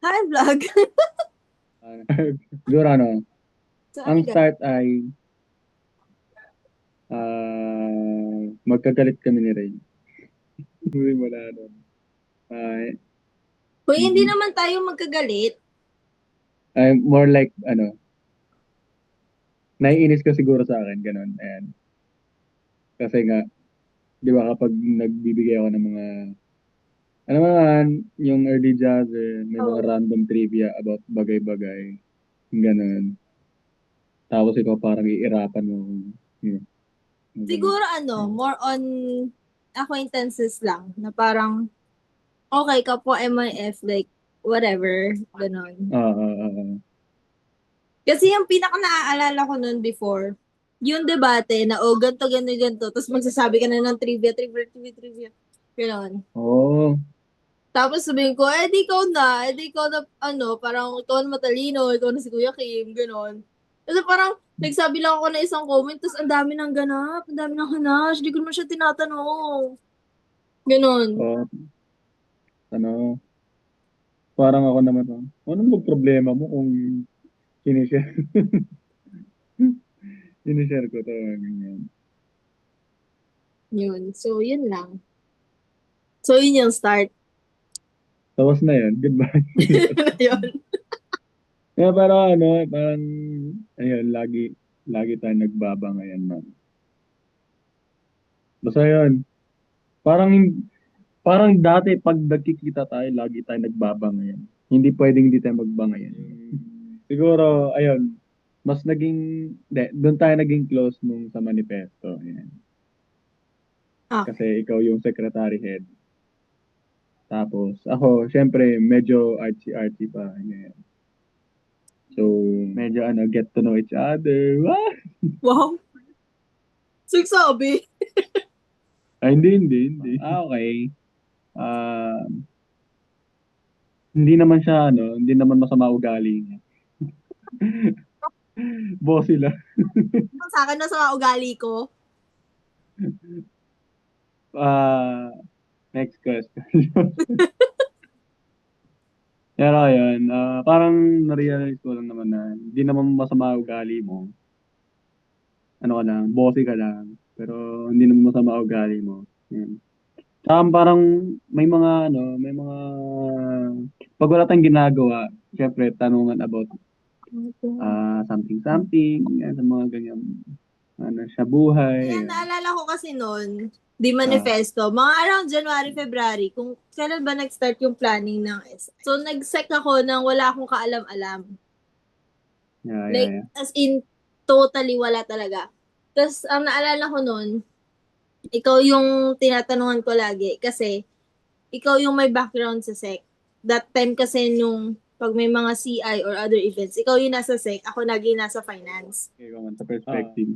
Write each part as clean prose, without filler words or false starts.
Hi, vlog. Siguro So, ang ano ga? start ay magkagalit kami ni Rain. Wala nun. Ay, Kung hindi mhm. naman tayo magkagalit, Ay, more like, naiinis ka siguro sa akin, ganun. Ayan. Kasi nga, di ba kapag nagbibigay ako ng mga, ano naman, yung early jazz, may mga oh, random trivia about bagay-bagay. Ganun. Tapos ikaw parang iirapan mo. Yun, ganun. siguro more on acquaintances lang, na parang, okay, kapwa MIF, like, whatever, ganon. Kasi yung pinaka naaalala ko nun before, yung debate na, oh, ganto, ganto, ganto, tapos magsasabi ka na ng trivia, trivia, trivia, trivia, ganon. Oo. Tapos sabihin ko, di ikaw na, parang ikaw na matalino, ikaw na si Kuya Kim, ganon. Kasi parang, nagsabi lang ako na isang comment, tapos ang dami ng ganap, ang dami ng hanash, di ko naman siya tinatanong. Ganon. Oo. Ano, parang ako naman, anong bang problema mo kung sinishare, sinishare ko to, ganyan. Yun. So, yun lang. So, yun yung start. Tapos na yun, goodbye. Yun. Kaya pero parang, ayun, lagi tayo nagbaba ngayon, no? Basta yun, parang, parang dati pag nagkikita tayo, lagi tayo nagbaba ngayon. Hindi pwedeng hindi tayo magbaba ngayon. Siguro, ayun, mas naging, doon tayo naging close nung sa manifesto. Ayan. Kasi Okay. ikaw yung secretary head. Tapos, ako, syempre, medyo artsy-artsy pa. Ganyan. So, medyo get to know each other. Wah! Wow. Sigsabi. Ay, hindi. Okay. Ah, hindi naman siya, hindi naman masama ugali niya. Boss sila. Sa akin na sa mga ugali ko. Ah, next question. Pero ayun, parang na-realize ko lang naman na hindi naman masama ugali mo. Ano ka lang, bossy ka lang. Pero hindi naman masama ugali mo. Yan. Parang may mga, pag wala tayong ginagawa, syempre, tanungan about something, yan, sa mga ganyan, sa buhay, Kaya ayun. naalala ko kasi noon, di Ah, manifesto, mga around January, February, kung kailan ba nag-start yung planning ng SI. So, nag-sec ako nang wala akong kaalam-alam. Like, yeah. as in, totally wala talaga. Tapos, ang naalala ko noon, ikaw yung tinatanungan ko lagi kasi ikaw yung may background sa SEC. That time kasi nung pag may mga CI or other events, ikaw yung nasa SEC, ako naging nasa finance. Okay, naman, sa perspective.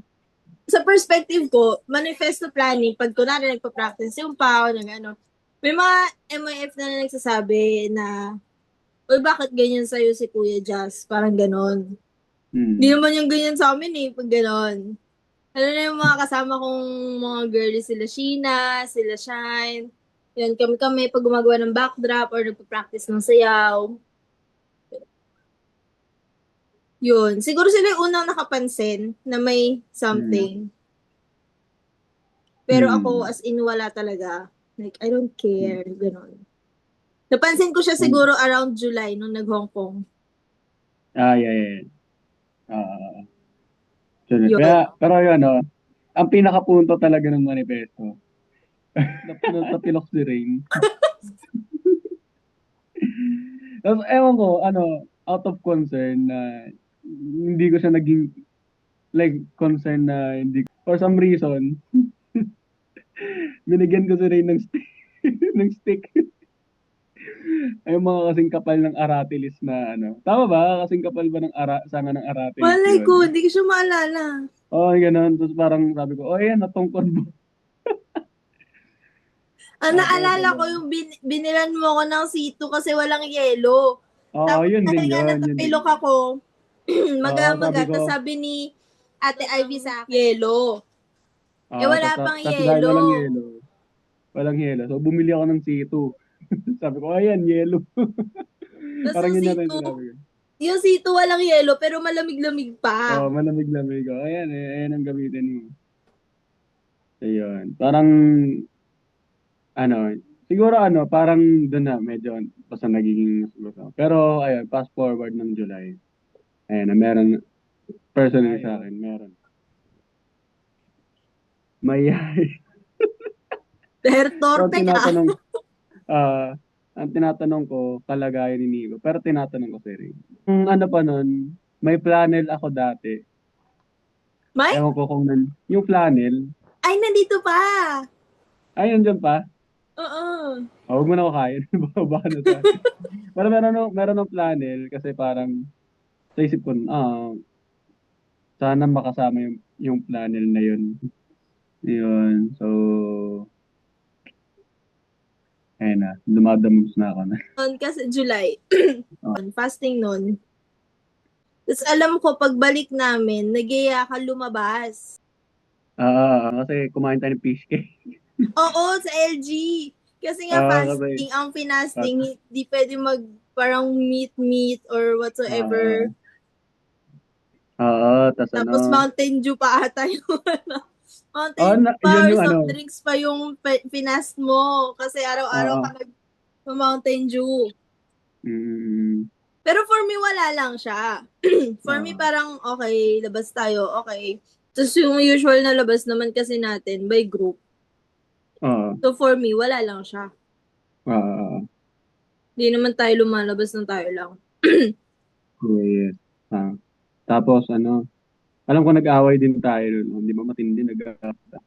Sa perspective ko, manifesto planning, pag kunwari nagpa-practice yung PAO, ng ano, may mga MIF na nagsasabi na, uy, bakit ganyan sa'yo si Kuya Jazz? Parang ganon. Hindi Hmm. naman yung ganyan sa amin pag ganon. Ano na yung mga kasama kong mga girlies, sila Sheena, sila Shine. Yan, kami pag gumagawa ng backdrop or nagpa-practice ng sayaw. Yun. Siguro sila yung unang nakapansin na may Hmm. something. Pero ako, Hmm. as in, wala talaga. Like, I don't care. Ganon. Napansin ko siya Hmm. siguro around July nung nag-Hong Kong. Yeah. Ah, Yun. pero yun, ang pinakapunto talaga ng manifesto, napilok si Rain. Tapos, ewan ko, out of concern na hindi ko siya naging, like, concern na hindi, for some reason, binigyan ko si Rain ng stick. ng stick. Ay, yung mga kasing kapal ng aratilis na, tama ba? Kasing kapal ba ng sanga ng aratilis Malay ko, yun? hindi ko siya maalala. Oo, ganun. Tapos parang sabi ko, oh, yan, natungkod mo. Ang Tapos, naalala ko yung binilan mo ako ng situ kasi walang yelo. oo, Tapos yun din dahil nga yun, yun din. natapilok ako, Oo, sabi maga-maga, ko, tapos sabi ni Ate Ivy sa akin, yelo. Eh tapos wala pang dahil walang yelo. yelo, Walang yelo. So, bumili ako ng C2. Sabi ko, ayan, yelo. Tapos Parang yung yun yata C2, yung sinabi ko. yung C2 walang yelo, pero malamig-lamig pa. Malamig-lamig ko. Ayan, ayan ang gamitin mo. Ayun. Parang, ano, siguro parang doon na medyo basta nagiging gusto. Pero, ayun, fast forward ng July. Ayun, na meron, personally sa akin, meron. May, Pero so, torpe ka. ah, ang tinatanong ko, kalagayan ni Nico. Pero tinatanong ko si Ray. Ano pa nun, may flannel ako dati. May? Ewan ko kung yung flannel, Ay, nandito pa. ay, nandiyan pa. Oo. Huwag mo na ako kain. Baka na sa Pero meron ng flannel kasi parang sa isip ko, sana makasama yung flannel na yun. Yun. So, ayun na. Dumadamos na ako na. Noon kasi July. Oh. Fasting noon. Tapos alam ko, pagbalik namin, nagyaya ka lumabas. Kasi kumain tayo ng fish cake. Oo, sa LG. Kasi nga Kasi, fasting, ang pinasting, hindi pwede parang meat or whatsoever. tas Tapos ano, Mountain Dew pa ata yung Mountain Dew pa yun or yung soft drinks pa yung finast mo. Kasi araw-araw oo. ka Mountain Dew. Mm, Pero for me, wala lang siya. For me, oo. parang okay, labas tayo, okay. Tapos yung usual na labas naman kasi natin by group. Oo. So for me, wala lang siya. Oo. Hindi naman tayo lumalabas ng tayo lang. Yes. Tapos alam ko nag-away din tayo nun. Di ba matindi nag-away.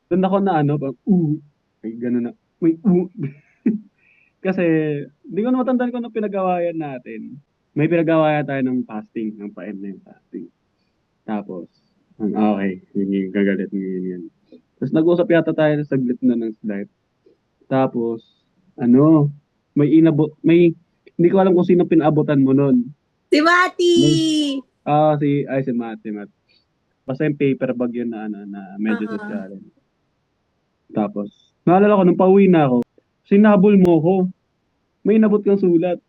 Doon ako na parang, ay gano'n na. May, Kasi, di ko na matandaan kung ano pinag-awayan natin. May pinag-awayan tayo ng fasting, ng pa-end na yung fasting. Tapos, okay, hindi gagalit ngayon yan. Tapos nag-usap yata tayo sa saglit na ng slide. Tapos, hindi ko alam kung sino pinabutan mo nun. Si Mati! Si Matt. Basta yung paper bag yun na medyo social. Tapos, naalala ko, nung pauwi na ako, sinabol mo ko. May inabot kang sulat.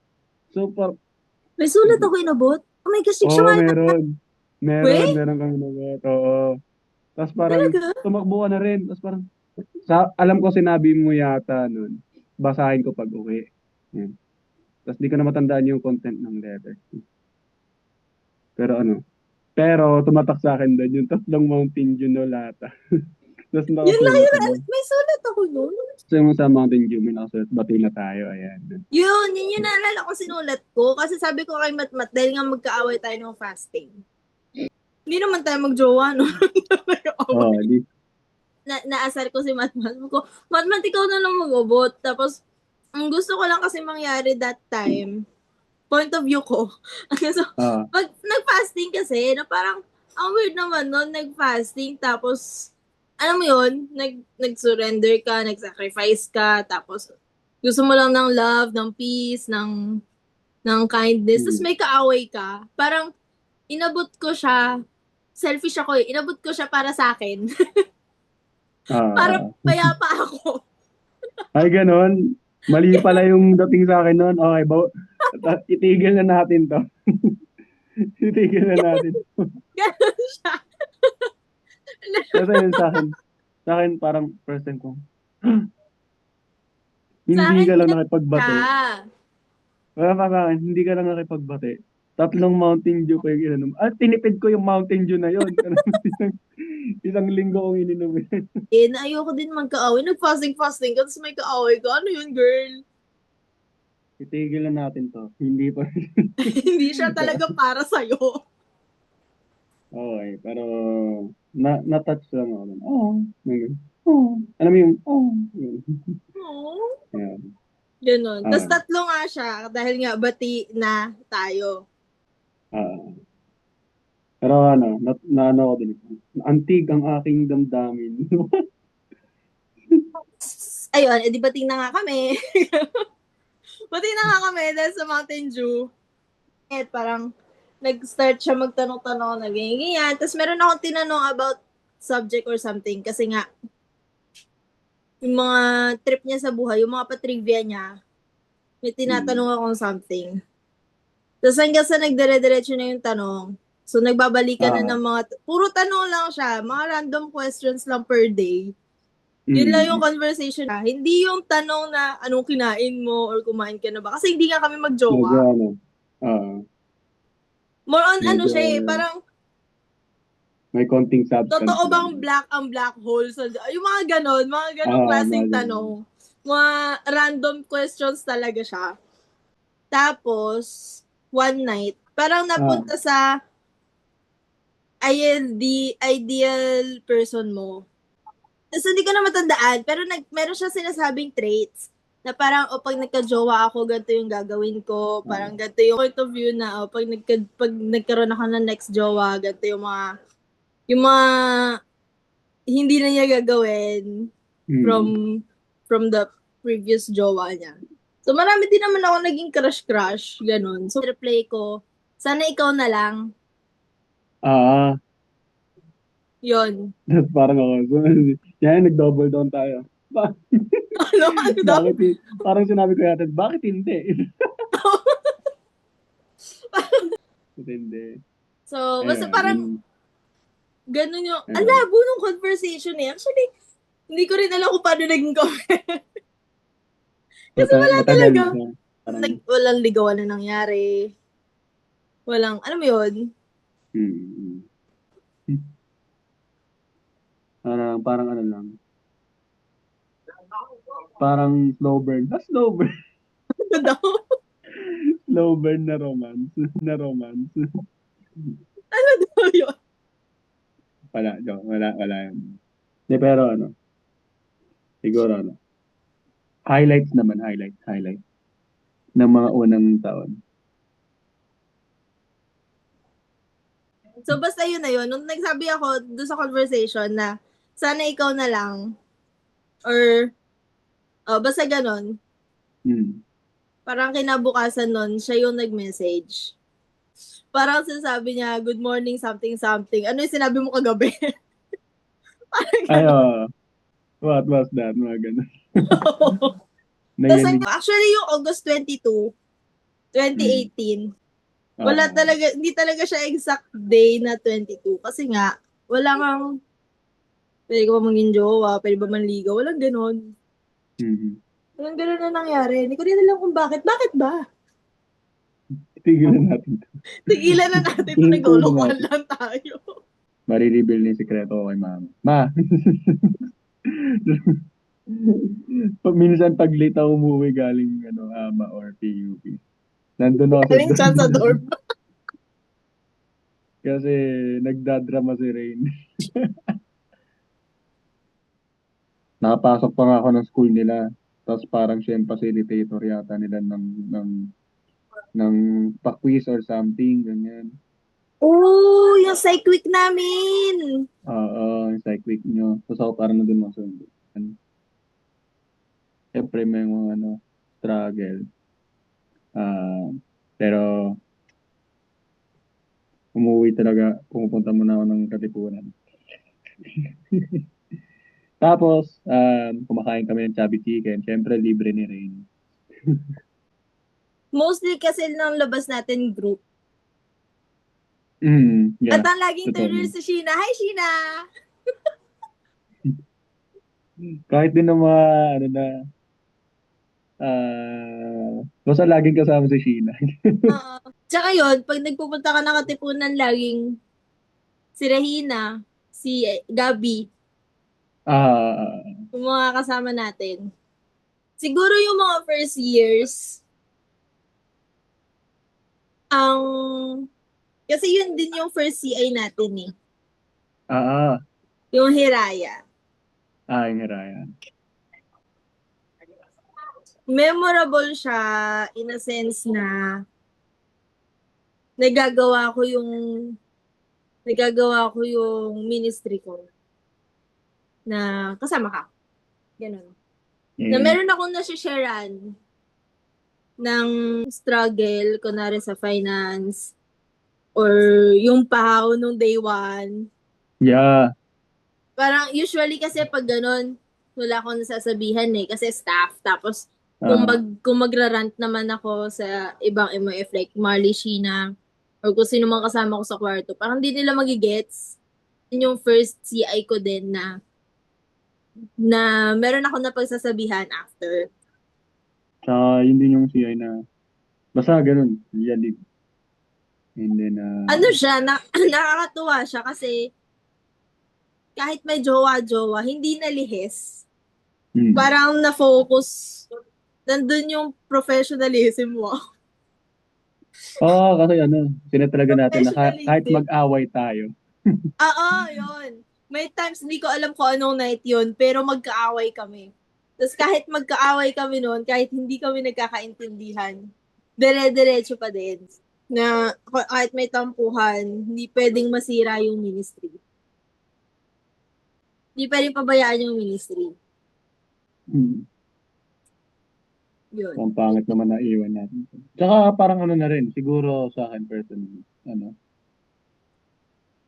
So, May sulat ako inabot? Oh my gosh, siya meron. Wait? Meron kang inabot. Oo. Tapos parang, Talaga? tumakbo ka na rin. Tapos parang, alam ko sinabi mo yata nun, basahin ko pag uwi. Yan. Tapos di ko na matandaan yung content ng letter. Pero tumatak sa akin doon yung tatlong Mountain Dew no lata. Tapos Yun lang nakasulat yun. May sulat ako nun. So yung sa Mountain Dew, may nakasulat, bati na tayo. Ayan. Yun yung naalala ko sinulat ko. Kasi sabi ko kay Matmat, dahil nga magkaaway tayo ng fasting. Hindi naman tayo magjowa, no? Naasar ko si Matmat. Ko, Matmat, ikaw na lang mag-ubot. Tapos, ang gusto ko lang kasi mangyari that time, point of view ko. So, pag nag-fasting kasi, na parang, ang weird naman nun, nag-fasting, tapos, alam mo yun, nag-surrender ka, nag-sacrifice ka, tapos, gusto mo lang ng love, ng peace, ng kindness, tapos may kaaway ka, parang, inabot ko siya, selfish ako inabot ko siya para sa akin. Para payapa ako. Ay, ganon. Mali pala yung dating sa akin noon. Okay, itigil na natin to. Itigil na natin. Ganon siya. Kasi yun sa akin parang first time ko, hindi ka lang nakipagbate. Wala pa sa akin, hindi ka lang nakipagbate. 3 Mountain Dew ko yung ininom. Tinipid ko yung Mountain Dew na yun. Isang linggo kong ininom yun. Ayoko din magkaaway. Nag-fasting ka, tapos may kaaway ka. Ano yun, girl? Itigil na natin to. Hindi pa. Hindi siya talaga para sa'yo. Okay, pero na-touch lang ako. Alam mo yung, Yeah. Ganon. Tapos 3 nga siya, dahil nga bati na tayo. Pero na ko din. Antig ang aking damdamin. Ayun, edi bating na nga kami. Bating na nga kami dahil sa Mountain Dew. At parang nag-start siya magtanong-tanong, naging. Tapos meron akong tinanong about subject or something kasi nga yung mga trip niya sa buhay, yung mga patrivia niya, may tinatanong akong something. Tapos hanggang sa nagdire-diretso na yung tanong, so nagbabalikan na Ah, ng puro tanong lang siya, mga random questions lang per day. Yun lang yung mm. conversation na. Hindi yung tanong na anong kinain mo or kumain ka na ba. Kasi hindi nga kami Medyo magjowa. ano, ah, More on ano medyo siya eh, parang may konting substance totoo lang. bang black ang black hole? So, yung mga ganon Mga klaseng ganun. tanong. Mga random questions talaga siya. Tapos, one night, parang Ah, napunta sa ideal person mo. So, hindi ko na matandaan, pero meron siya sinasabing traits na parang, pag nagka-jowa ako, ganito yung gagawin ko. ah, Parang ganito yung point of view na, pag nagkaroon ako ng next jowa, ganito yung mga hindi na niya gagawin from mm. from the previous jowa niya. So, marami din naman ako naging crush-crush, ganun. So, replay ko, sana ikaw na lang. Ah, Yon. that's parang ako. So, yan, nag-double down tayo. Ano daw? Bakit, parang sinabi ko yata, bakit hindi? Bakit hindi? So, basta Ayun, parang yun, ganun yung, ayun. alabo nung conversation eh. Actually, hindi ko rin alam kung paano naging comment. Kasi wala Matagal talaga. na siya. Parang, Walang ligawan na nangyari. Walang, ano mo yun? mm, mm. Parang ano lang. Parang slow burn. Slow burn. Ano daw? Slow burn na romance. Na romance. Ano daw yun? Wala, joke. Wala yun. Di, pero ano, siguro ano, highlights ng mga unang taon. So, basta yun na yun. Nung nagsabi ako doon sa conversation na sana ikaw na lang or basta ganon. Hmm. Parang kinabukasan nun, siya yung nag-message. Parang sinasabi niya, good morning, something, something. Ano yung sinabi mo kagabi? Parang Ay, ganon. what was that? Mga ganun. Tapos, Nanginig. actually, yung August 22, Hmm. 2018, wala Ah, talaga, hindi talaga siya exact day na 22. Kasi nga, wala kang, pwede ka ba maging jowa, pwede ba manligaw, walang ganon. mhm. Walang ganon na nangyari. Hindi ko rin alam kung bakit. Bakit ba? Tigilan natin to. Tigilan na natin ito, Tingin ko na naglolokohan natin. lang tayo. Marireveal na yung sikreto ko kay mama. Ma! Minsan pag late ako umuwi galing ano, AMA or PUP. Nandun ako sa Galing siya sa dorm. kasi nagdadrama si Rain. Nakapasok pa nga ako ng school nila. Tapos parang siya yung facilitator yata nila ng pa-quiz or something, ganyan. Oh, yung psych week namin. Oo, yung psych week nyo. Tapos ako parang nandun ako sa siyempre may mga ano, struggle. Ah, pero umuwi talaga, pumupunta muna ako ng Katipunan. Tapos, kumakain kami ng chubby chicken. Siyempre, libre ni Rain. Mostly kasi ng labas natin group. At Yeah, ang laging totoo turner yun. si Sheena. Hi, Sheena! Kahit din ng mga, ano na, basta laging kasama si Sheena. Tsaka yun, pag nagpupunta ka ng Katipunan, laging si Regina, si Gabi, Ah, yung mga kasama natin. Siguro yung mga first years, ang kasi yun din yung first CI natin eh. ah, Yung Hiraya. yung Ryan. Memorable siya in a sense na nagagawa ko yung ministry ko na kasama ka. Ganun. Na Mm. meron akong nasisharean ng struggle, kunwari sa finance, or yung pahaw nung day one. Yeah. Parang usually kasi pag ganun, wala akong nasasabihan eh, kasi staff. Tapos, Ah, kung magrarant naman ako sa ibang MOF, like Marley, Sheena, or kung sino man kasama ko sa kwarto, parang di nila magigets. Yun yung first CI ko din na meron ako na pagsasabihan after. tsaka yun din yung CI na, basta ganun, yalib. And then, Ano siya, nakakatuwa siya kasi kahit may jowa-jowa, hindi nalihis. hmm. Parang na-focus. Nandun yung professionalism mo. Oo, kasi ano, sinatalaga natin na kahit Professionalism. mag-away tayo. Oo, yun. May times hindi ko alam kung anong night yun, pero magkaaway kami. Tapos kahit magkaaway kami noon, kahit hindi kami nagkakaintindihan, dire-diretso pa din. Na kahit may tampuhan, hindi pwedeng masira yung ministry. Hindi pwedeng pabayaan yung ministry. Hmm. Yun. Ang pangit naman na iwan natin. Tsaka parang ano na rin, siguro sa akin personally, ano,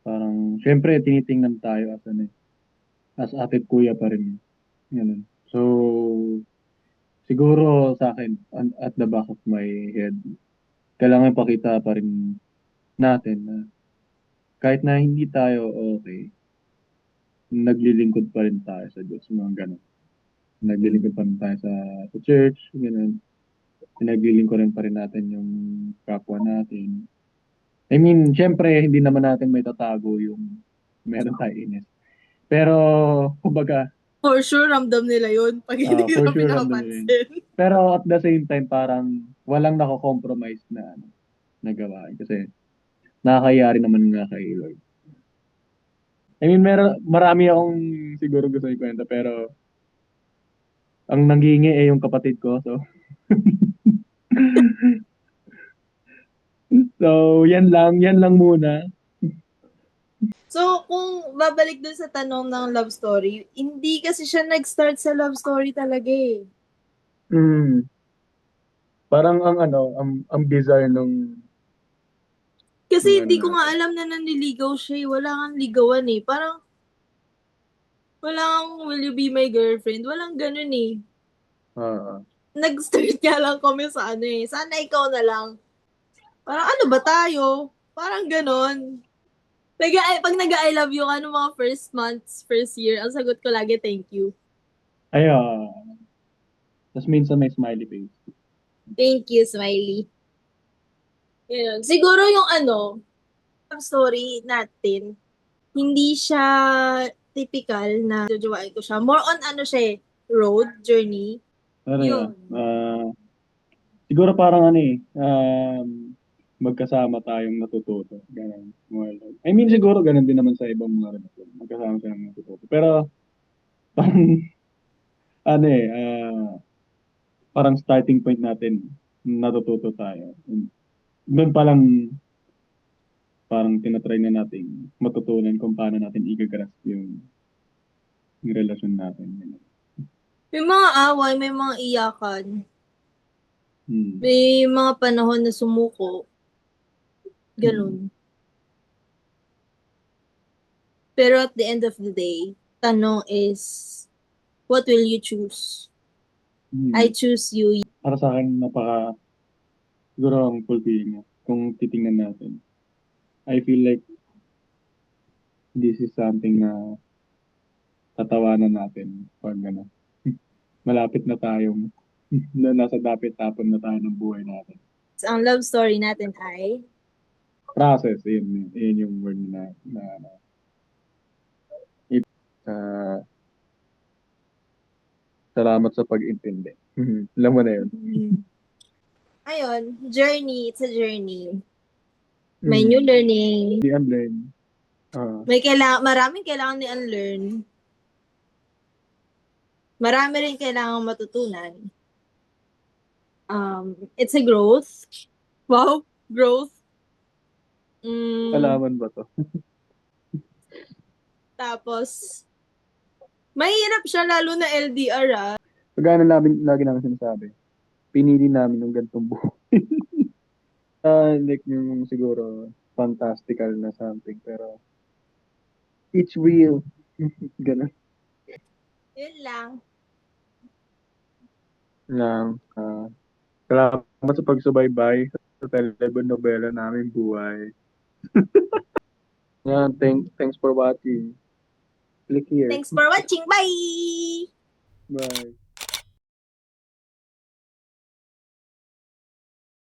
parang, syempre, tinitingnan tayo as ano, as ate at kuya pa rin. Ganun. So, siguro sa akin, at the back of my head, kailangan pakita pa rin natin na kahit na hindi tayo okay, naglilingkod pa rin tayo sa Diyos, mga ganun. Naglilingkod pa rin tayo sa church, ganun. Pinaglilingkuran pa rin natin yung kapwa natin. I mean, syempre, hindi naman natin may tatago yung meron tayo inis. Pero, kumbaga, For sure, ramdam nila yun pag hindi for nila sure, ramdam nila yun. pinapansin. Pero at the same time, parang walang nako-compromise na ano, na gawain. Kasi nakakayari naman nga kay Lord. I mean, marami akong siguro gusto ikwenta, pero ang nanggingi eh yung kapatid ko. So, so yan lang muna. So, kung babalik dun sa tanong ng love story, hindi kasi siya nag-start sa love story talaga eh. Mm. Parang ang ano, ang bizarre Kasi nung ano hindi ko nga natin. alam na nanliligaw siya eh. Wala kang ligawan eh. Parang, wala kang will you be my girlfriend? Walang ganun eh. Ah, Nag-start nga lang kami sa ano eh. Sana ikaw na lang. Parang ano ba tayo? Parang ganun. Pag nag-I love you ka nung mga first months, first year, ang sagot ko lagi, thank you. ay, tas minsan may smiley face. Thank you, Smiley. Yun. Siguro yung ano, love story natin, hindi siya typical na jojowain ko siya. More on ano siya eh, road, journey. Pero yeah, Yun. siguro parang ano eh, magkasama tayong natututo. Ganun. I mean, siguro ganun din naman sa ibang mga relasyon. Magkasama tayong natututo. Pero, parang, ano eh, parang starting point natin, natututo tayo. Doon pa lang, parang tinatry na natin matutunan kung paano natin i-grasp yung relasyon natin. Ganun. May mga away, may mga iyakan, Hmm. may mga panahon na sumuko, Hmm. ganun. Pero at the end of the day, tanong is, what will you choose? I Hmm. choose you. Para sa akin, siguro ang fulfilling niya. Kung titingnan natin, I feel like this is something na tatawanan natin pag ano, malapit na tayong na nasa dapit tapon na tayo ng buhay natin. Ang love story natin ay, Process, yun yung word na uh, salamat sa pag-intindi. Alam mo na yun. ayun, journey, it's a journey. May new Mm. learning. The unlearn. Maraming kailangan ni unlearn. Marami rin kailangan matutunan. It's a growth. Wow, growth. Mm, Alaman ba to? tapos, mahirap siya lalo na LDR ah. Kagaya na lagi namin sinasabi, pinili namin yung gantong buhay. Like yung siguro fantastical na something, pero it's real. Ganun. Yun lang. Lang. Salamat sa pagsubaybay sa telenovela namin buhay. Yan, thanks for watching. Click here. Thanks for watching. Bye! Bye.